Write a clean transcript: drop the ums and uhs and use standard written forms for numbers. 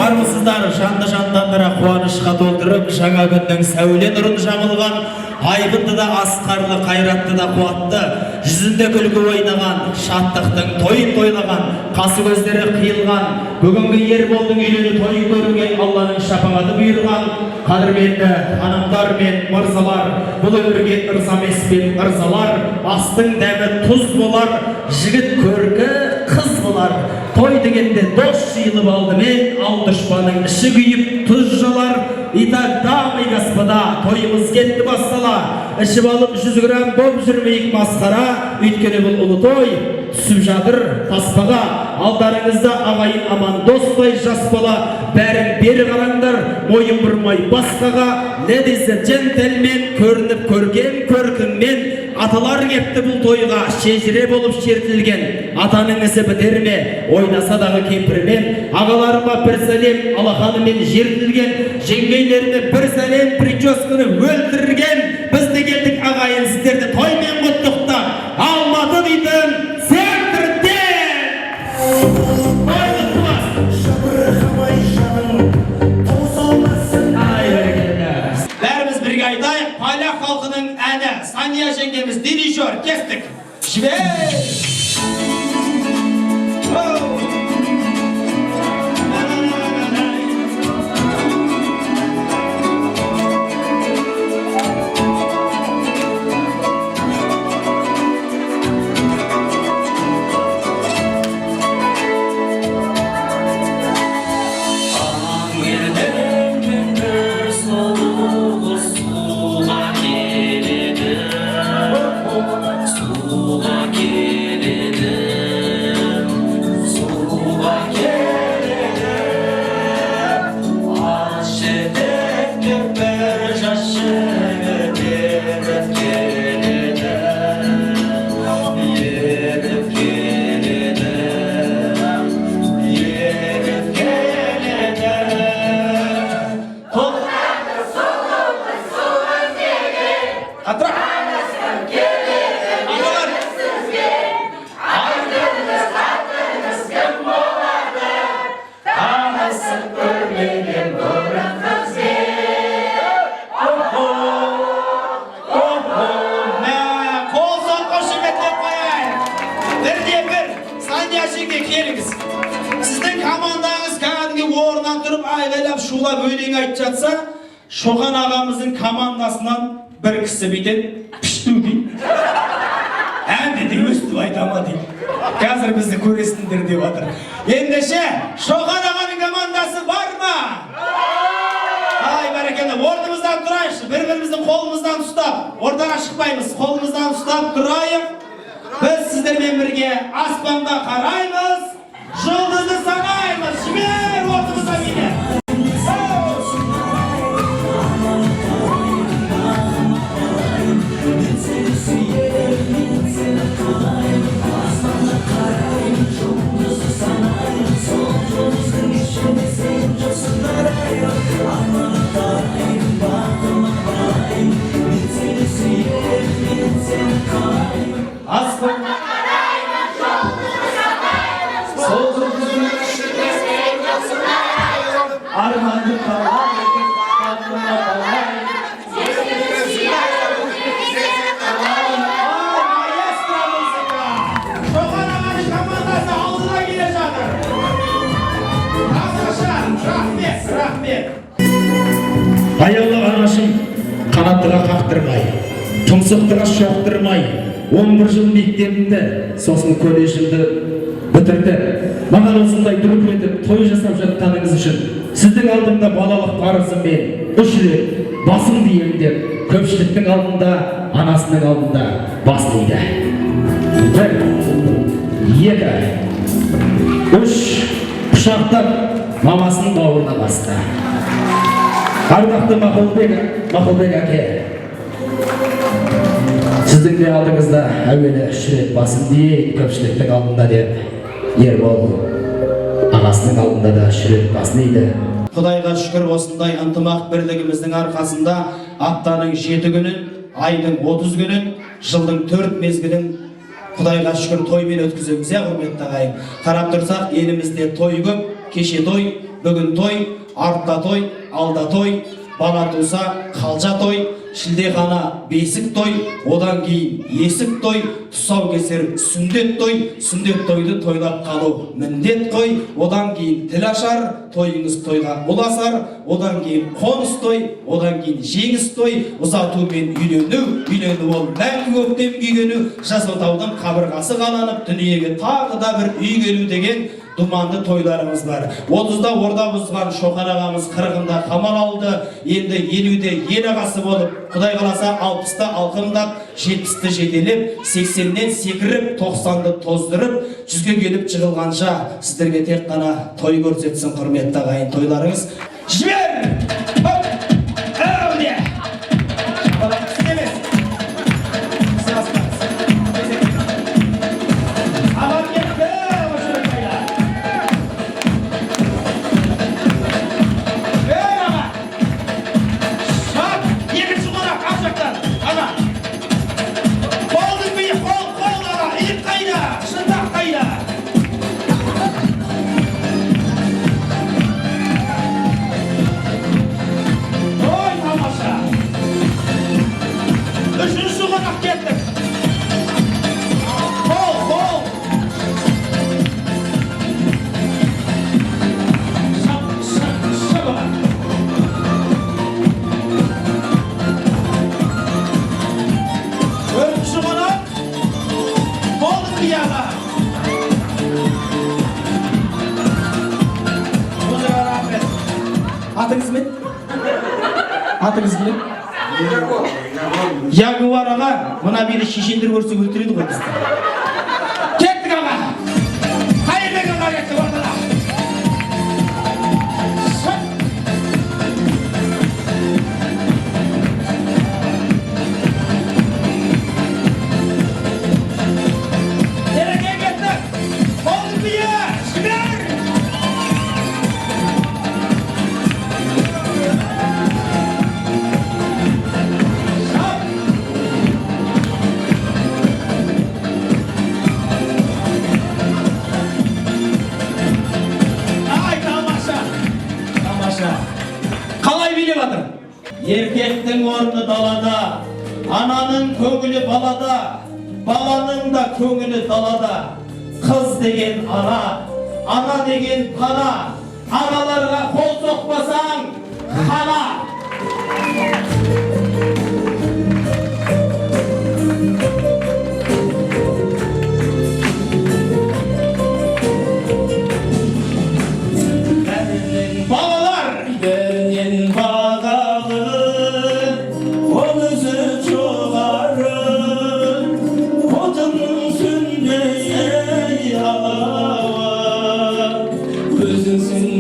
Армысыздар, жанды жандандыра қуанышқа толтырып, жаңа күннің сәуле нұрын жамылған, айбынды да асқарлы, қайратты да қуатты, жүзінде күлкі ойнаған, шаттықтың тойын тойлаған, қасы көздері қиылған, бүгінгі Ерболдың үйлері той көруге Алланың шапағаты бұйырған, қадірменді ханымдар мен мырзалар, бұл өмірге ырзамес пен ырзалар, астың дәмі тұз болар, жігіт көркі қыз болар. Той дегенде дос жиылып алдымен, ал дұшпаның іші күйіп тұз жалар. Итак, дамы и господа, тойымыз кетті бастала. Ішіп алып 100 грамм боп жүрмейік масқара, өйткені бұл ұлы той түсіп жатыр таспаға. Алдарыңызда ағайын аман достай жас бала, бәрін бері қараңдар, мойын бұрмай басқаға. Ladies and gentlemen, көрініп көрген көркіңмен, аталар кепті бұл тойға, шежіре болып шертілген. Атаның ісі бітер ме, ойнаса дағы кемпірмен, ағаларыма бір сәлем, алақанымен жертілген, жеңгейлеріне бір сәлем, прическаны өлтірген. Біз де келдік ағайын сіздерді тоймен құттықтап, Алматы дейтін центрден. Бәріміз бірге айтайық, поляк халқының әні, Сания жеңгеміз дирижер, кестік. Жібер! Сіздің командаңыз кәдімгі орнынан тұрып айғайлап шулап өлең айтып жатса, Шоқан ағамыздың командасынан бір кісі бүйтеді, пішту дейді. Әнді де өстіп айтама дейді. Қазір бізді көресіңдер деп жатыр. Ендеше Шоқан ағаның командасы бар ма? Ай, бәрекелді, орнымыздан тұрайықшы, бір-біріміздің қолымыздан ұстап, ортаға шықпаймыз, қолымыздан ұстап тұрайық. Біз сіздермен бірге аспанға қараймыз, жұлдызды санаймыз. Жібер орнымызға келе. Аяулы анашым қанаттыға қақтырмай, тұмсықтыға шоқтырмай, 11 жыл мектебімді, сосын колледжімді бітірді. Маған осындай дүрік етіп той жасап жатқаныңыз үшін сіздің алдымда балалық парызыммен 3 рет басым деймін деп, көпшіліктің алдында, анасының алдында бас дейді. 1, 2, 3 құшақтап мамасының бауырына басты. Ардақты Мақұлбек әке, сіздің де алдыңызда әуелі 3 рет басым дейін көпшіліктің алдында деп, Ербол ағасының алдында да 3 рет басым дейді. Құдайға шүкір, осындай ынтымақ бірлігіміздің арқасында аптаның 7 күнін, айдың 30 күнін, жылдың 4 мезгілін Құдайға шүкір тоймен өткіземіз, құрметті ағайын. Қарап тұрсақ, елімізде той көп, кеше той, бүгін той, артта той, алда той, бала туса қалжа той, шілдехана бесік той, одан кейін есік той, тұсаукесер сүндет той, сүндет тойды тойлап қалу міндет қой, одан кейін тіл ашар, тойыңыз тойға ұласар, одан кейін қоныс той, одан кейін жеңіс той, ұзату мен үйлену ол мәңгі көктем күйгену, жас отаудың қабырғасы қаланып, дүниеге тағы да бір үй келу деген думанды тойларымыз бар. 30-да орда бұзған Шоқан ағамыз 40-да қамал алды, енді 50-де ел ағасы болып, Құдай қаласа 60-та алқымдап, 70-ті жетелеп, 80-ден секіріп, 90-ды тоздырып, 100-ге келіп жығылғанша сіздерге тек қана той көрсетсін, құрметті ағайын. Тойларыңыз жібер! Атыңыз мен? Атыңыз кім? Ягуар аға, мына бері шешендер көрсе өлтіреді ғой бізді. Кеттік аға! Қайырбек аға кетті ортада! Нереге кеттік! Қолды бүйе! Жібер! Қалай билеп жатыр? Еркектің орны далада, ананың көңілі балада, баланың да көңілі далада. Қыз деген ана, ана деген пана, аналарға қол соқпасаң, қана. Sing,